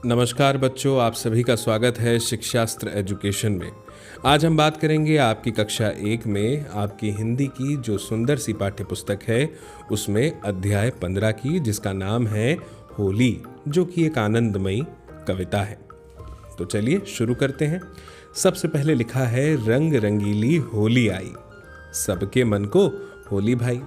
नमस्कार बच्चों, आप सभी का स्वागत है शिक्षास्त्र एजुकेशन में। आज हम बात करेंगे आपकी कक्षा 1 में आपकी हिंदी की जो सुंदर सी पाठ्य पुस्तक है उसमें अध्याय 15 की, जिसका नाम है होली, जो कि एक आनंदमयी कविता है। तो चलिए शुरू करते हैं। सबसे पहले लिखा है, रंग रंगीली होली आई, सबके मन को होली भाई।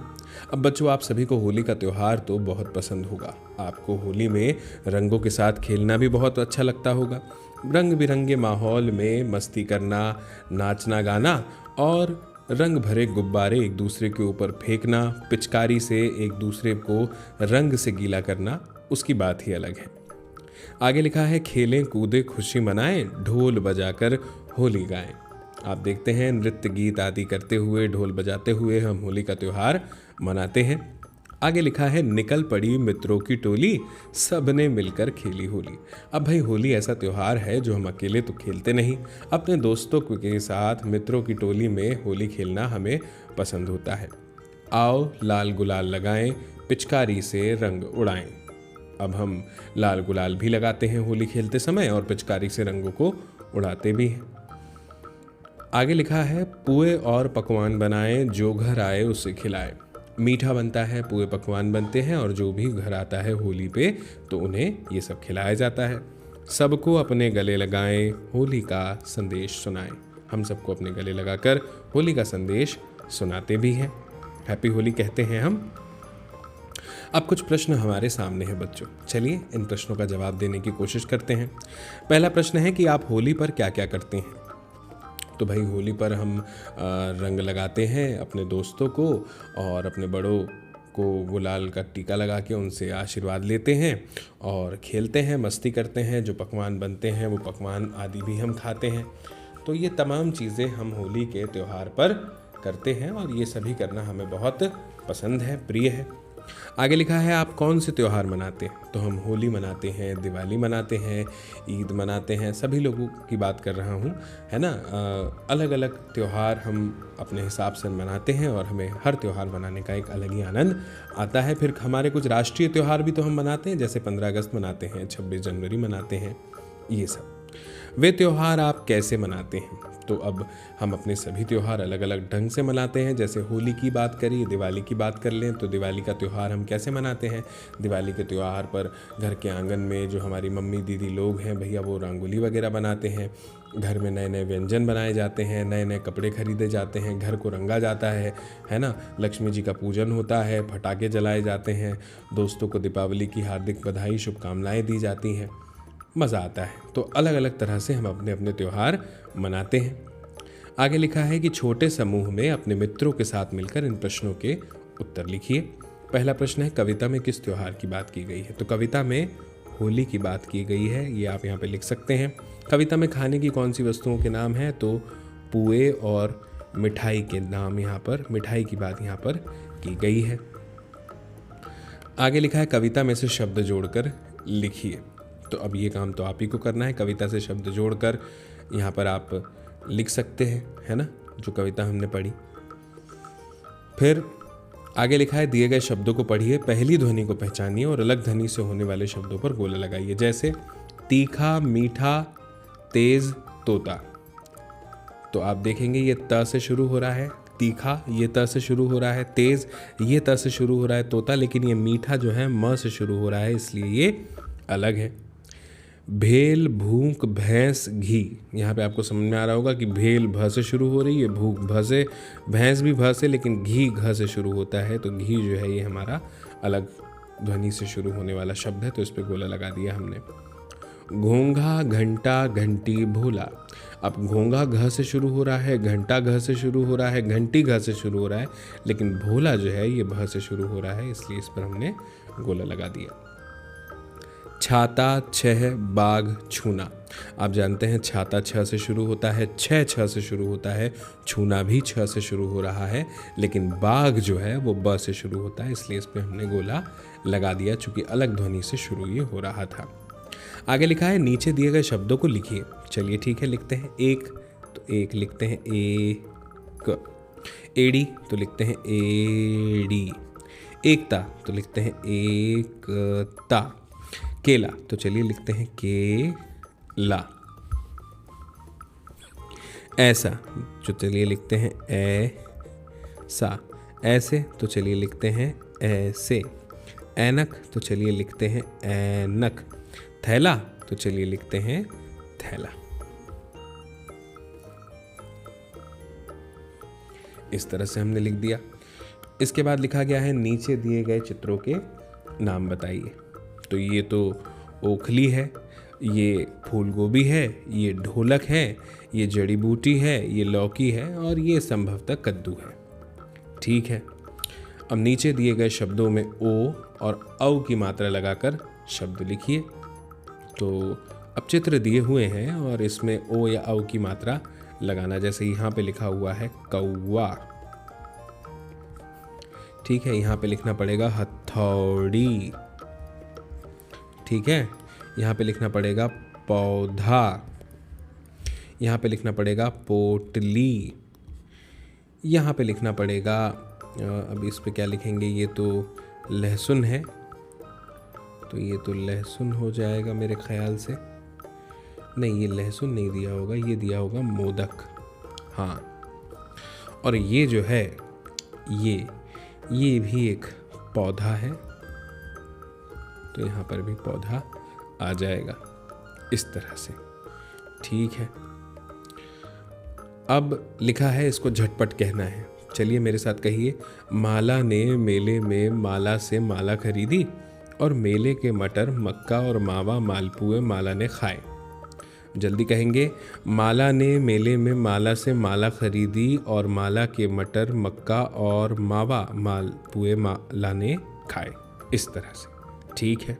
अब बच्चों, आप सभी को होली का त्यौहार तो बहुत पसंद होगा। आपको होली में रंगों के साथ खेलना भी बहुत अच्छा लगता होगा। रंग बिरंगे माहौल में मस्ती करना, नाचना गाना और रंग भरे गुब्बारे एक दूसरे के ऊपर फेंकना, पिचकारी से एक दूसरे को रंग से गीला करना, उसकी बात ही अलग है। आगे लिखा है, खेलें कूदे खुशी मनाएं, ढोल बजाकर होली गाएं। आप देखते हैं, नृत्य गीत आदि करते हुए, ढोल बजाते हुए हम होली का त्यौहार मनाते हैं। आगे लिखा है, निकल पड़ी मित्रों की टोली, सबने मिलकर खेली होली। अब भाई, होली ऐसा त्यौहार है जो हम अकेले तो खेलते नहीं, अपने दोस्तों के साथ मित्रों की टोली में होली खेलना हमें पसंद होता है। आओ लाल गुलाल लगाएं, पिचकारी से रंग उड़ाएं। अब हम लाल गुलाल भी लगाते हैं होली खेलते समय और पिचकारी से रंगों को उड़ाते भी हैं। आगे लिखा है, पुए और पकवान बनाएं, जो घर आए उसे खिलाए। मीठा बनता है, पुए पकवान बनते हैं और जो भी घर आता है होली पे तो उन्हें ये सब खिलाया जाता है। सबको अपने गले लगाएं, होली का संदेश सुनाएं। हम सबको अपने गले लगाकर होली का संदेश सुनाते भी हैं। हैप्पी होली कहते हैं हम। अब कुछ प्रश्न हमारे सामने हैं बच्चों, चलिए इन प्रश्नों का जवाब देने की कोशिश करते हैं। पहला प्रश्न है कि आप होली पर क्या क्या करते हैं। तो भाई, होली पर हम रंग लगाते हैं अपने दोस्तों को और अपने बड़ों को गुलाल का टीका लगा के उनसे आशीर्वाद लेते हैं और खेलते हैं, मस्ती करते हैं। जो पकवान बनते हैं वो पकवान आदि भी हम खाते हैं। तो ये तमाम चीज़ें हम होली के त्यौहार पर करते हैं और ये सभी करना हमें बहुत पसंद है, प्रिय है। आगे लिखा है, आप कौन से त्यौहार मनाते हैं। तो हम होली मनाते हैं, दिवाली मनाते हैं, ईद मनाते हैं, सभी लोगों की बात कर रहा हूँ, है ना। अलग अलग त्यौहार हम अपने हिसाब से मनाते हैं और हमें हर त्यौहार मनाने का एक अलग ही आनंद आता है। फिर हमारे कुछ राष्ट्रीय त्यौहार भी तो हम मनाते हैं, जैसे 15 अगस्त मनाते हैं, 26 जनवरी मनाते हैं, ये सब। वे त्यौहार आप कैसे मनाते हैं। तो अब हम अपने सभी त्यौहार अलग अलग ढंग से मनाते हैं। जैसे होली की बात करिए, दिवाली की बात कर लें तो दिवाली का त्यौहार हम कैसे मनाते हैं। दिवाली के त्यौहार पर घर के आंगन में जो हमारी मम्मी दीदी लोग हैं भैया, वो रंगोली वगैरह बनाते हैं। घर में नए नए व्यंजन बनाए जाते हैं, नए नए कपड़े खरीदे जाते हैं, घर को रंगा जाता है ना। लक्ष्मी जी का पूजन होता है, पटाखे जलाए जाते हैं, दोस्तों को दीपावली की हार्दिक बधाई शुभकामनाएँ दी जाती हैं, मज़ा आता है। तो अलग अलग तरह से हम अपने अपने त्यौहार मनाते हैं। आगे लिखा है कि छोटे समूह में अपने मित्रों के साथ मिलकर इन प्रश्नों के उत्तर लिखिए। पहला प्रश्न है, कविता में किस त्यौहार की बात की गई है। तो कविता में होली की बात की गई है, ये आप यहाँ पे लिख सकते हैं। कविता में खाने की कौन सी वस्तुओं के नाम हैं। तो पुए और मिठाई के नाम, यहाँ पर मिठाई की बात यहाँ पर की गई है। आगे लिखा है, कविता में से शब्द जोड़कर लिखिए। तो अब ये काम तो आप ही को करना है, कविता से शब्द जोड़कर यहाँ पर आप लिख सकते हैं, है ना, जो कविता हमने पढ़ी। फिर आगे लिखा है, दिए गए शब्दों को पढ़िए, पहली ध्वनि को पहचानिए और अलग ध्वनि से होने वाले शब्दों पर गोला लगाइए। जैसे तीखा, मीठा, तेज, तोता। तो आप देखेंगे ये त से शुरू हो रहा है, तीखा ये त से शुरू हो रहा है, तेज ये त से शुरू हो रहा है, तोता, लेकिन ये मीठा जो है म से शुरू हो रहा है, इसलिए ये अलग है। भेल, भूख, भैंस, घी। यहाँ पे आपको समझ में आ रहा होगा कि भेल भ से शुरू हो रही है, भूख भ से, भैंस भी भ से, लेकिन घी घ से शुरू होता है। तो घी जो है ये हमारा अलग ध्वनि से शुरू होने वाला शब्द है, तो इस पे गोला लगा दिया हमने। घोंघा, घंटा, घंटी, भोला। अब घोंघा घ से शुरू हो रहा है, घंटा घ से शुरू हो रहा है, घंटी घ से शुरू हो रहा है, लेकिन भोला जो है ये भ से शुरू हो रहा है, इसलिए इस पर हमने गोला लगा दिया। छाता, छह, बाघ, छूना। आप जानते हैं छाता छ से शुरू होता है, छ से शुरू होता है, छूना भी छ से शुरू हो रहा है, लेकिन बाघ जो है वो ब से शुरू होता है, इसलिए इस पे हमने गोला लगा दिया, चूंकि अलग ध्वनि से शुरू ये हो रहा था। आगे लिखा है, नीचे दिए गए शब्दों को लिखिए। चलिए ठीक है, लिखते हैं। एक, तो एक लिखते हैं एक। एड़ी, तो लिखते हैं एड़ी। एकता, तो लिखते हैं एकता। केला, तो चलिए लिखते हैं केला। ऐसा, तो चलिए लिखते हैं ऐसा। ऐसे, तो चलिए लिखते हैं ऐसे। ऐनक, तो चलिए लिखते हैं ऐनक। थैला, तो चलिए लिखते हैं थैला। इस तरह से हमने लिख दिया। इसके बाद लिखा गया है नीचे दिए गए चित्रों के नाम बताइए। तो ये तो ओखली है, ये फूल गोभी है, ये ढोलक है, ये जड़ी बूटी है, ये लौकी है और ये संभवतः कद्दू है। ठीक है, अब नीचे दिए गए शब्दों में ओ और औ की मात्रा लगाकर शब्द लिखिए। तो अब चित्र दिए हुए हैं और इसमें ओ या औ की मात्रा लगाना, जैसे यहाँ पे लिखा हुआ है कौवा। ठीक है, यहाँ पे लिखना पड़ेगा हथौड़ी। ठीक है, यहाँ पे लिखना पड़ेगा पौधा। यहाँ पे लिखना पड़ेगा पोटली। यहाँ पे लिखना पड़ेगा, अब इस पे क्या लिखेंगे, ये तो लहसुन है, तो ये तो लहसुन हो जाएगा मेरे ख्याल से। नहीं, ये लहसुन नहीं दिया होगा, ये दिया होगा मोदक। हाँ, और ये जो है ये भी एक पौधा है, तो यहाँ पर भी पौधा आ जाएगा इस तरह से। ठीक है, अब लिखा है, इसको झटपट कहना है। चलिए मेरे साथ कहिए। माला ने मेले में माला से माला खरीदी और मेले के मटर मक्का और मावा मालपुए माला ने खाए। जल्दी कहेंगे। माला ने मेले में माला से माला खरीदी और माला के मटर मक्का और मावा मालपुए माला ने खाए। इस तरह से। ठीक है,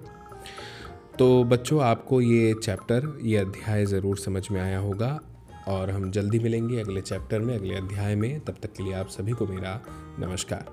तो बच्चों आपको ये अध्याय ज़रूर समझ में आया होगा और हम जल्दी मिलेंगे अगले चैप्टर में, अगले अध्याय में। तब तक के लिए आप सभी को मेरा नमस्कार।